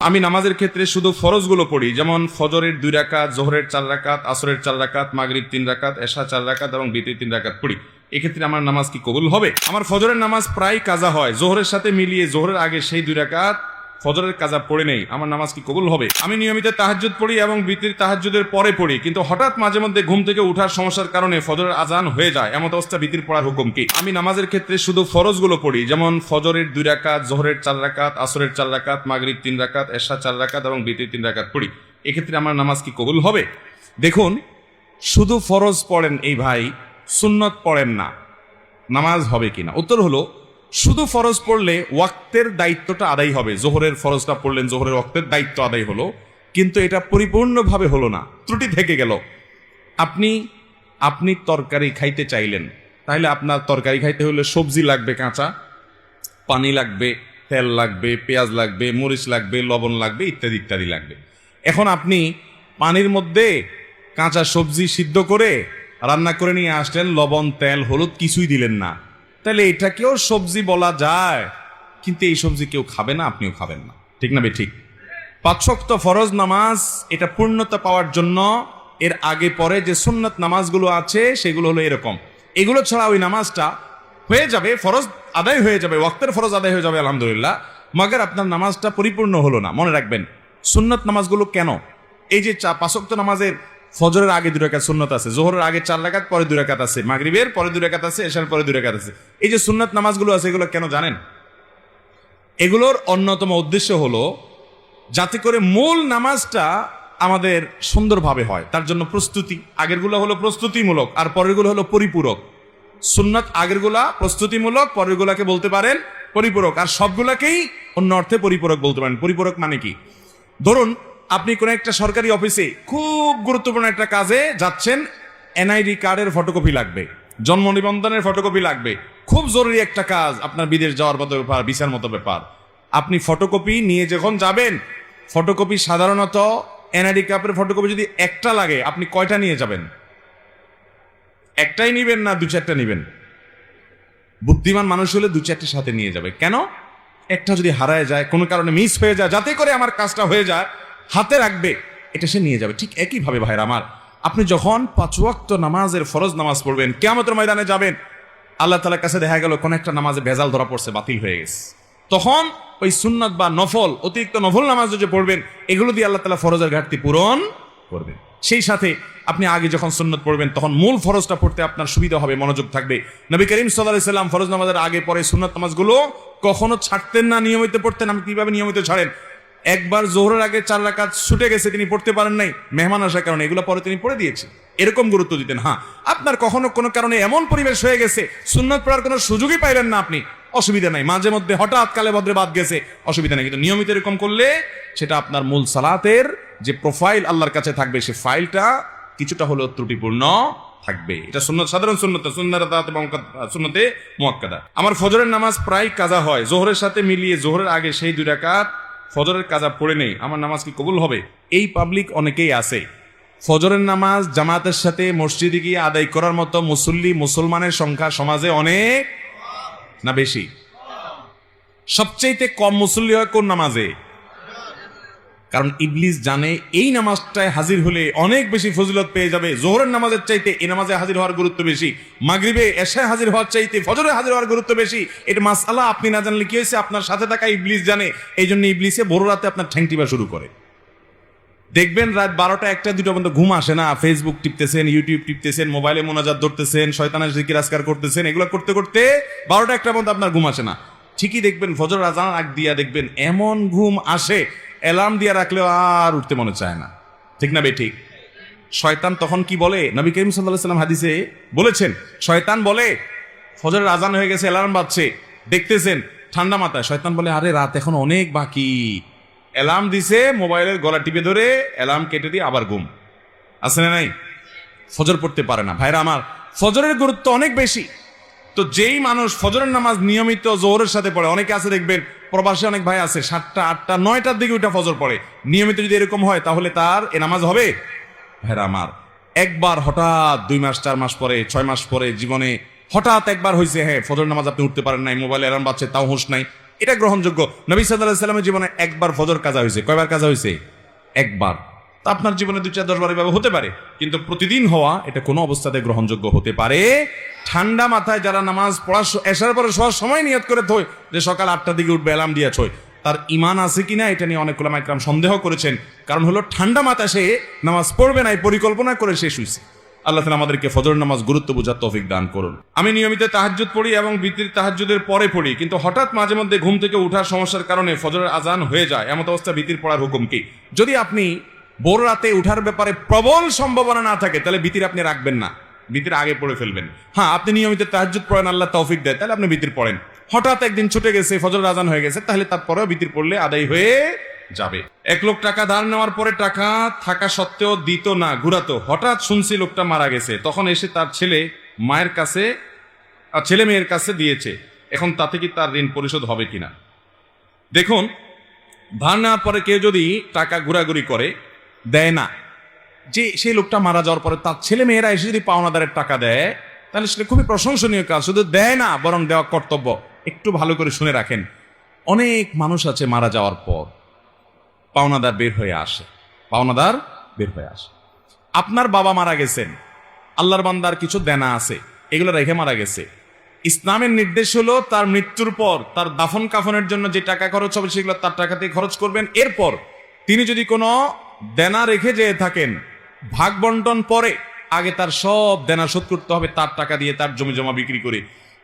আমি নামাজের ক্ষেত্রে শুধু ফরজগুলো পড়ি, যেমন ফজরের 2 রাকাত, জোহরের 4 রাকাত, আসরের 4 রাকাত, মাগরিব 3 রাকাত, এশা 4 রাকাত এবং বিতির 3 রাকাত পড়ি। এক্ষেত্রে আমার নামাজ কি কবুল হবে? আমার ফজরের নামাজ প্রায় কাজা হয়, জোহরের সাথে মিলিয়ে জোহরের আগে সেই 2 রাকাত ফজরের কাজা পড়ে নেই, আমার নামাজ কি কবুল হবে? আমি নিয়মিত তাহাজ্জুদ পড়ি এবং বিতির তাহাজ্জুদের পরে পড়ি, কিন্তু হঠাৎ মাঝে মধ্যে ঘুম থেকে উঠার সমস্যার কারণে ফজরের আজান হয়ে যায়, এমন অবস্থা বিতির পড়ার হুকুম কি? আমি নামাজের ক্ষেত্রে শুধু ফরজগুলো পড়ি, যেমন ফজরের 2 রাকাত, জোহরের 4 রাকাত, আসরের 4 রাকাত, মাগরিব 3 রাকাত, এশা 4 রাকাত এবং বিতির 3 রাকাত পড়ি। এক্ষেত্রে আমার নামাজ কি কবুল হবে? দেখুন, শুধু ফরজ পড়েন এই ভাই, সুন্নত পড়েন না, নামাজ হবে কিনা? উত্তর হলো, শুধু ফরজ পড়লে ওয়াক্তের দায়িত্বটা আদায় হবে। জোহরের ফরজটা পড়লেন, জোহরের ওয়াক্তের দায়িত্ব আদায় হলো, কিন্তু এটা পরিপূর্ণভাবে হলো না, ত্রুটি থেকে গেল। আপনি তরকারি খাইতে চাইলেন, তাহলে আপনার তরকারি খাইতে হলে সবজি লাগবে কাঁচা, পানি লাগবে, তেল লাগবে, পেঁয়াজ লাগবে, মরিচ লাগবে, লবণ লাগবে, ইত্যাদি ইত্যাদি লাগবে। এখন আপনি পানির মধ্যে কাঁচা সবজি সিদ্ধ করে রান্না করে নিয়ে আসলেন, লবণ, তেল, হলুদ কিছুই দিলেন না, তাহলে এটাকেও সবজি বলা যায়, কিন্তু এই সবজি কেউ খাবে না, আপনিও খাবেন না, ঠিক না? ঠিক। 5 ওয়াক্ত ফরজ নামাজ এটা পূর্ণতা পাওয়ার জন্য এর আগে পরে যে সুন্নত নামাজগুলো আছে সেগুলো হলো এরকম। এগুলো ছাড়া ওই নামাজটা হয়ে যাবে, ফরজ আদায় হয়ে যাবে, ওয়াক্তের ফরজ আদায় হয়ে যাবে আলহামদুলিল্লাহ, মাগার আপনার নামাজটা পরিপূর্ণ হলো না। মনে রাখবেন, সুন্নত নামাজগুলো কেন, এই যে 5 ওয়াক্ত নামাজের ফজরের আগে 2 রাকাত সুন্নত আছে, জোহরের আগে 4 রাকাত, পরে 2 রাকাত আছে, মাগরিবের পরে 2 রাকাত আছে, এশার পরে 2 রাকাত আছে, এই যে সুন্নত নামাজগুলো আছে এগুলো কেন জানেন? এগুলোর অন্যতম উদ্দেশ্য হলো যাতে করে মূল নামাজটা আমাদের সুন্দরভাবে হয়, তার জন্য প্রস্তুতি। আগেরগুলো হলো প্রস্তুতিমূলক আর পরেরগুলো হলো পরিপূরক। সুন্নত আগেরগুলা প্রস্তুতিমূলক, পরেরগুলাকে বলতে পারেন পরিপূরক, আর সবগুলাকেই অন্য অর্থে পরিপূরক বলতে পারেন। পরিপূরক মানে কি? ধরুন আপনি কোনো একটা সরকারি অফিসে খুব গুরুত্বপূর্ণ একটা কাজে যাচ্ছেন, এনআইডি কার্ডের ফটোকপি লাগবে, জন্ম নিবন্ধনের ফটোকপি লাগবে, খুব জরুরি একটা কাজ, আপনার বিদেশ যাওয়ার মতো ব্যাপার, ভিসার মতো ব্যাপার। আপনি ফটোকপি নিয়ে যখন যাবেন, ফটোকপি সাধারণত এনআইডি কার্ডের ফটোকপি যদি একটা লাগে, আপনি কয়টা নিয়ে যাবেন? একটাই নিবেন না 2-4টা নিবেন? বুদ্ধিমান মানুষ হলে 2-4টির সাথে নিয়ে যাবে। কেন? একটা যদি হারায় যায়, কোনো কারণে মিস হয়ে যায়, যাতে করে আমার কাজটা হয়ে যায়, হাতে রাখবে, এটা সে নিয়ে যাবে। ঠিক একইভাবে ভাইরা আমার, আপনি যখন 5 ওয়াক্ত নামাজের ফরজ নামাজ পড়বেন, কিয়ামতের ময়দানে যাবেন, আল্লাহ তাআলার কাছে দেখা গেল কোন একটা নামাজে ভেজাল ধরা পড়ছে, বাতিল হয়ে গেছে, তখন ওই সুন্নাত বা নফল, অতিরিক্ত নফল নামাজ যে পড়বেন, এগুলো দিয়ে আল্লাহ তাআলা ফরজের ঘাটতি পূরণ করবেন। সেই সাথে আপনি আগে যখন সুন্নত পড়বেন, তখন মূল ফরজটা পড়তে আপনার সুবিধা হবে, মনোযোগ থাকবে। নবী করিম সাল্লাল্লাহু আলাইহি সাল্লাম ফরজ নামাজের আগে পরে সুন্নত নামাজগুলো কখনো ছাড়তেন না, নিয়মিত পড়তেন। আমি কিভাবে নিয়মিত ছাড়েন? একবার জোহরের আগে 4 রাকাত ছুটে গেছে, তিনি পড়তে পারেন নাই, মেহমান আসার কারণে, এগুলো পরে তিনি পড়ে দিয়েছেন, এরকম গুরুত্ব দিতেন। হ্যাঁ, আপনার কখনো কোনো কারণে এমন পরিবেশ হয়ে গেছে, সুন্নত পড়ার কোনো সুযোগই পাইলেন না আপনি, অসুবিধা নাই, মাঝে মধ্যে হঠাৎ কালে ভদ্রে বাদ গেছে, অসুবিধা নেই, কিন্তু নিয়মিত এরকম করলে সেটা আপনার মূল সালাতের যে প্রোফাইল আল্লাহর কাছে থাকবে, সে ফাইলটা কিছুটা হলেও ত্রুটিপূর্ণ থাকবে। এটা সুন্নত, সাধারণ সুন্নত, সুন্নতে মুআক্কাদা। আমার ফজরের নামাজ প্রায় কাজা হয়, জোহরের সাথে মিলিয়ে জোহরের আগে সেই 2 রাকাত ফজরের কাজা পড়ে নেই, আমার নামাজ কি কবুল হবে? এই পাবলিক অনেকেই আছে, ফজরের নামাজ জামাতের সাথে মসজিদে গিয়ে আদায় করার মতো মুসল্লি, মুসলমানের সংখ্যা সমাজে অনেক না বেশি? সবচেয়ে কম মুসল্লি হয় কোন নামাজে? কারণ ইবলিস জানে এই নামাজটায় হাজির হলে অনেক বেশি ফজিলত পেয়ে যাবে, জোহরের নামাজের চাইতে এই নামাজে হাজির হওয়ার গুরুত্ব বেশি, মাগরিবে এশায় হাজির হওয়ার চাইতে ফজরে হাজির হওয়ার গুরুত্ব বেশি। এটা মাসআলা আপনি না জানলে কি হয়েছে, আপনার সাথে থাকা ইবলিস জানে, এই জন্য ইবলিসে ভোর রাতে আপনার ঠ্যাং টিপা শুরু করে। দেখবেন রাত 12টা 1টা 2টা পর্যন্ত ঘুম আসে না, ফেসবুক টিপতেছেন, ইউটিউব টিপতেছেন, মোবাইলে মোনাজাত ধরতেছেন, শয়তানের জিকির আজকার করতেছেন, এগুলো করতে করতে 12টা 1টা পর্যন্ত আপনার ঘুম আসে না। ঠিকই দেখবেন ফজর আজান আগ দিয়া দেখবেন এমন ঘুম আসে, অ্যালার্ম দিয়ে রাখলেও আর উঠতে মনে চায় না, ঠিক না ঠিক? শয়তান তখন কি বলে? নবী করিম সাল্লাল্লাহু আলাইহি সাল্লাম হাদিসে বলেছেন, শয়তান বলে ফজরের আজান হয়ে গেছে, অ্যালার্ম বাজছে, দেখতেছেন ঠান্ডা মাথায়, শয়তান বলে আরে রাত এখন অনেক বাকি, অ্যালার্ম দিছে, মোবাইলের গলা টিপে ধরে অ্যালার্ম কেটে দিয়ে আবার ঘুম। আছে না নাই? ফজর পড়তে পারে না। ভাইরা আমার, ফজরের গুরুত্ব অনেক বেশি। তো যেই মানুষ ফজরের নামাজ নিয়মিত জোহরের সাথে পড়ে, অনেকে আছে দেখবেন প্রবাসী অনেক ভাই আছে 7টা 8টা 9টার দিকে ওইটা ফজর পড়ে, নিয়মিত যদি এরকম হয় তাহলে তার এ নামাজ হবে? ভাইরা আমার, একবার হঠাৎ 2 মাস 4 মাস পরে 6 মাস পরে জীবনে হঠাৎ একবার হয়েছে, হ্যাঁ ফজর নামাজ আপনি উঠতে পারেন নাই, মোবাইলে অ্যালার্ম বাজছে তাও হুঁশ নাই, এটা গ্রহণযোগ্য। নবী সাল্লাল্লাহু আলাইহি সাল্লামের জীবনে একবার ফজর কাজা হয়েছে। কয়বার কাজা হয়েছে? একবার। তা আপনার জীবনে 2-4-10 বার এভাবে হতে পারে, কিন্তু প্রতিদিন হওয়া এটা কোনো অবস্থাতে গ্রহণযোগ্য হতে পারে। ঠান্ডা মাথায় যারা নামাজ পড়া এশার পরে শোয়ার সময় নিয়ত করে থই যে সকাল 8টার দিকে উঠবে, অ্যালার্ম দিয়ে ছয়, তার ইমান আছে কিনা এটা নিয়ে অনেক উলামা ইকরাম সন্দেহ করেছেন। কারণ হলো ঠান্ডা মাথায় সে নামাজ পড়বে না এই পরিকল্পনা করে শেষ হয়েছে। আল্লাহ তাআলা আমাদেরকে ফজর নামাজ গুরুত্ব বোঝার তৌফিক দান করুন। আমি নিয়মিত তাহাজ্জুদ পড়ি এবং বিতির তাহাজ্জুদের পরে পড়ি, কিন্তু হঠাৎ মাঝে মধ্যে ঘুম থেকে ওঠার সমস্যার কারণে ফজরের আজান হয়ে যায়। এমন অবস্থা বিতির পড়ার হুকুম কি? যদি আপনি ভোর রাতে উঠার ব্যাপারে প্রবল সম্ভাবনা না থাকে তাহলে বিতির আপনি রাখবেন না, বিতির আগে পড়ে ফেলবেন। হ্যাঁ, আপনি নিয়মিত তাহাজ্জুদ পড়েন, আল্লাহ তৌফিক দেয়, তাহলে আপনি বিতির পড়েন। হঠাৎ একদিন ছুটে গেছে, ফজরের আজান হয়ে গেছে, তাহলে তারপরেও বিতির পড়লে আদায় হয়ে যাবে। এক লোক টাকা ধার নেওয়ার পরে টাকা থাকা সত্ত্বেও দিত না, ঘুরাতো। হঠাৎ শুনছি লোকটা মারা গেছে, তখন এসে তার ছেলে মেয়ের কাছে দিয়েছে। এখন তাতে কি তার ঋণ পরিশোধ হবে কিনা? দেখুন, ধার নেওয়ার পরে কেউ যদি টাকা ঘোরাঘুরি করে, দেয় না, যে সেই লোকটা মারা যাওয়ার পরে তার ছেলে মেয়েরা এসে যদি পাওনাদারের টাকা দেয়, তাহলে সেটা খুবই প্রশংসনীয় কাজ। শুধু দেয় না, বরং দেওয়া কর্তব্য। একটু ভালো করে শুনে রাখেন, অনেক মানুষ আছে মারা যাওয়ার পর পাওনাদার বের হয়ে আসে, আপনার বাবা মারা গেছেন, আল্লাহর বান্দার কিছু দেনা আছে, এগুলো রেখে মারা গেছে। ইসলামের নির্দেশ হলো তার মৃত্যুর পর তার দাফন কাফনের জন্য যে টাকা খরচ হবে সেগুলো তার টাকাতেই খরচ করবেন। এরপর তিনি যদি কোনো দেনা রেখে যেয়ে থাকেন, ভাগ বন্টন পরে আগে তার সব দেনা শোধ করতে হবে তার টাকা দিয়ে, তার জমি জমা বিক্রি করে।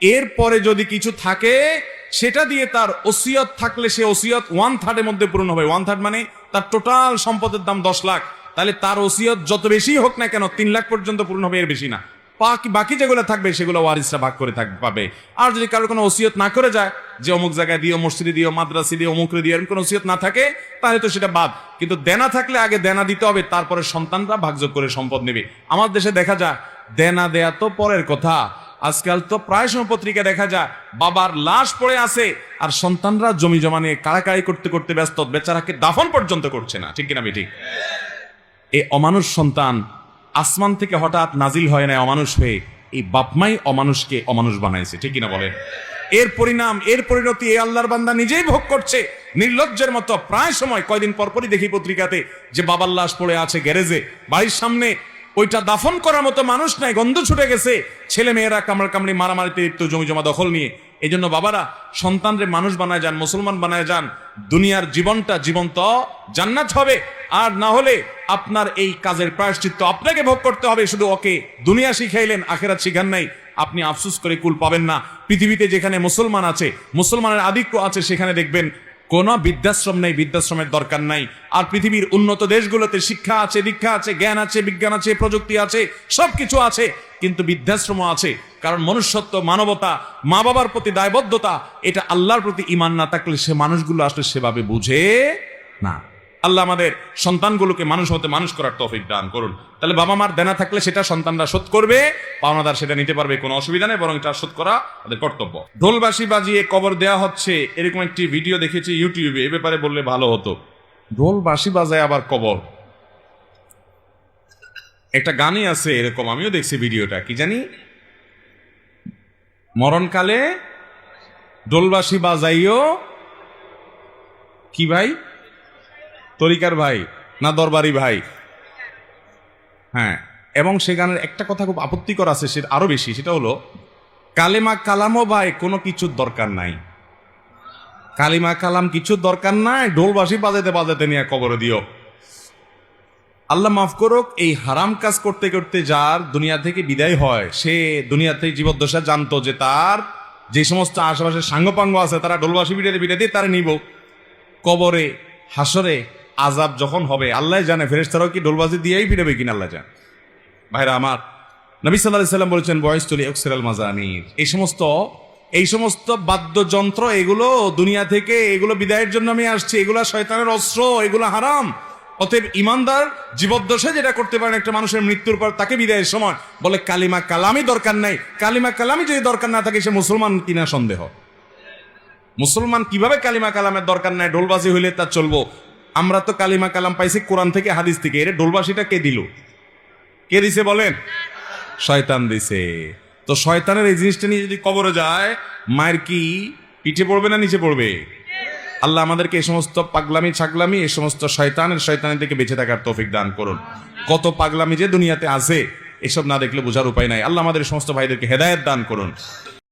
এরপরে যদি কিছু থাকে সেটা দিয়ে তার ওসিয়ত থাকলে সে ওসিয়ত 1/3 মধ্যে পূরণ হবে। 1/3 মানে তার টোটাল সম্পদের দাম 10 লাখ, তাহলে তার ওসিয়ত যত বেশি হোক না কেন 3 লাখ পর্যন্ত পূরণ হবে, এর বেশি না। বাকি যেগুলো থাকবে সেগুলো ওয়ারিসরা ভাগ করে পাবে। আর যদি কারোর কোনো ওসিয়ত না করে যায় যে অমুক জায়গায় দিও, মসজিদে দিও, মাদ্রাসা দিও, অমুকরে দিও, এরকম কোনো ওসিয়ত না থাকে, তাহলে তো সেটা বাদ। কিন্তু দেনা থাকলে আগে দেনা দিতে হবে, তারপরে সন্তানরা ভাগযোগ করে সম্পদ নেবে। আমার দেশে দেখা যায় দেনা দেয়া তো পরের কথা, আজকাল তো প্রায় সময় পত্রিকা দেখা যায় বাবার লাশ পড়ে আছে আর সন্তানরা জমি জমা নিয়ে কাড়াকাড়ি করতে করতে ব্যস্ত, বেচারাকে দাফন পর্যন্ত করছে না। ঠিক কিনা বেঠিক? এই অমানুষ সন্তান আসমান থেকে হঠাৎ নাজিল হয় না অমানুষ হয়ে, এই বাপমাই অমানুষকে অমানুষ বানাইছে। ঠিক কিনা বলেন? এর পরিণাম, এর পরিণতি এই আল্লাহর বান্দা নিজেই ভোগ করছে নির্লজ্জের মতো। প্রায় সময় কয়দিন পরপরই দেখি পত্রিকাতে যে বাবার লাশ পড়ে আছে গ্যারেজে, বাড়ির সামনে, ওইটা দাফন করার মতো মানুষ নাই, গন্ধ ছুটে গেছে, ছেলে মেয়েরা কামড়াকামড়ি মারামারিতে লিপ্ত, জমি জমা দখল নিয়ে। এই জন্য বাবারা সন্তানরে মানুষ বানায় যান, মুসলমান বানায় যান, দুনিয়ার জীবনটা জীবন্ত জান্নাত হবে। আর না হলে আপনার এই কাজের প্রায়শ্চিত্ত আপনাকে ভোগ করতে হবে। শুধু ওকে দুনিয়া শিখাইলেন, আখেরাত শিখান নাই, আপনি আফসোস করে কুল পাবেন না। পৃথিবীতে যেখানে মুসলমান আছে, মুসলমানের আধিক্য আছে, সেখানে দেখবেন কোনো বৃদ্ধাশ্রম নেই, বৃদ্ধাশ্রমের দরকার নাই। আর পৃথিবীর উন্নত দেশগুলোতে শিক্ষা আছে, দীক্ষা আছে, জ্ঞান আছে, বিজ্ঞান আছে, প্রযুক্তি আছে, সবকিছু আছে, কিন্তু বৃদ্ধাশ্রম আছে। কারণ মনুষ্যত্ব, মানবতা, মা বাবার প্রতি দায়বদ্ধতা, এটা আল্লাহর প্রতি ঈমান না থাকলে সে মানুষগুলো আসলে সেভাবে বুঝে না। আল্লাহ আমাদের সন্তানগুলোকে মানুষ হতে মানুষ করার তৌফিক দান করুন। তাহলে বাবা মার দেনা থাকলে সেটা সন্তানরা শোধ করবে, পাওনাদার সেটা নিতে পারবে, কোনো অসুবিধা নেই, বরং এটা শোধ করা তাদের কর্তব্য। ঢোলবাঁশি বাজিয়ে কবর দেয়া হচ্ছে, এরকম একটি ভিডিও দেখেছি ইউটিউবে, এ ব্যাপারে বললে ভালো হতো। ঢোলবাঁশি বাজায় আবার কবর, একটা গানই আছে এরকম, আমিও দেখছি ভিডিওটা, কি জানি মরণকালে ঢোলবাঁশি বাজাইও কি ভাই, তরিকার ভাই না দরবারি ভাই? হ্যাঁ, এবং সে গানের একটা কথা খুব আপত্তিকর আছে, সেটা আরো বেশি, সেটা হলো কালেমা কালামও ভাই কোনো কিছুর দরকার নাই, কালিমা কালাম কিছুর দরকার নাই, ঢোলবাঁশি বাজাতে বাজাতে নিয়ে কবরে দিও। আল্লাহ মাফ করুক, এই হারাম কাজ করতে করতে যার দুনিয়া থেকে বিদায় হয়, সে দুনিয়াতে জীবদ্দশা জানতো যে তার যে সমস্ত আশেপাশে সাঙ্গপাঙ্গ আছে তারা ঢোলবাঁশি বিড়াতে তারা নিব কবরে, হাসরে আজাব যখন হবে আল্লাহ জানে, ফেরেশতারাও কি ঢোলবাজি দিয়েই ফিরাবে কিনা আল্লাহ জানে। ভাইরা আমার, নবী সাল্লাল্লাহু আলাইহি ওয়াসাল্লাম বলেছেন বয়সতুলি আকসিরাল মাজামির, এই সমস্ত বাদ্যযন্ত্র এগুলো দুনিয়া থেকে, এগুলো বিদায়ের জন্য আমি আসছি, এগুলো শয়তানের অস্ত্র, এগুলো হারাম। অতএব ইমানদার জীবদ্দশায় যেটা করতে পারেন একটা মানুষের মৃত্যুর পর তাকে বিদায়ের সময় বলে কালিমা কালামই দরকার নাই। কালিমা কালামই যদি দরকার না থাকে সে মুসলমান কিনা সন্দেহ। মুসলমান কিভাবে কালিমা কালামের দরকার নাই, ঢোলবাজি হইলে তা চলবো? আমরা তো কালিমা কালাম পাইছি কোরআন থেকে, হাদিস থেকে। এর ঢোলবাসিটা কে দিল? কে দিছে বলেন? শয়তান দিছে। তো শয়তানের এই জিনিসটা নিয়ে যদি কবরে যায়, মায়ের কি পিঠে পড়বে না নিচে পড়বে? আল্লাহ আমাদেরকে এই সমস্ত পাগলামি ছাগলামি, এই সমস্ত শয়তানি থেকে বেঁচে থাকার তৌফিক দান করুন। কত পাগলামি যে দুনিয়াতে আছে, এসব না দেখলে বোঝার উপায় নাই। আল্লাহ আমাদের সমস্ত ভাইদেরকে হেদায়েত দান করুন।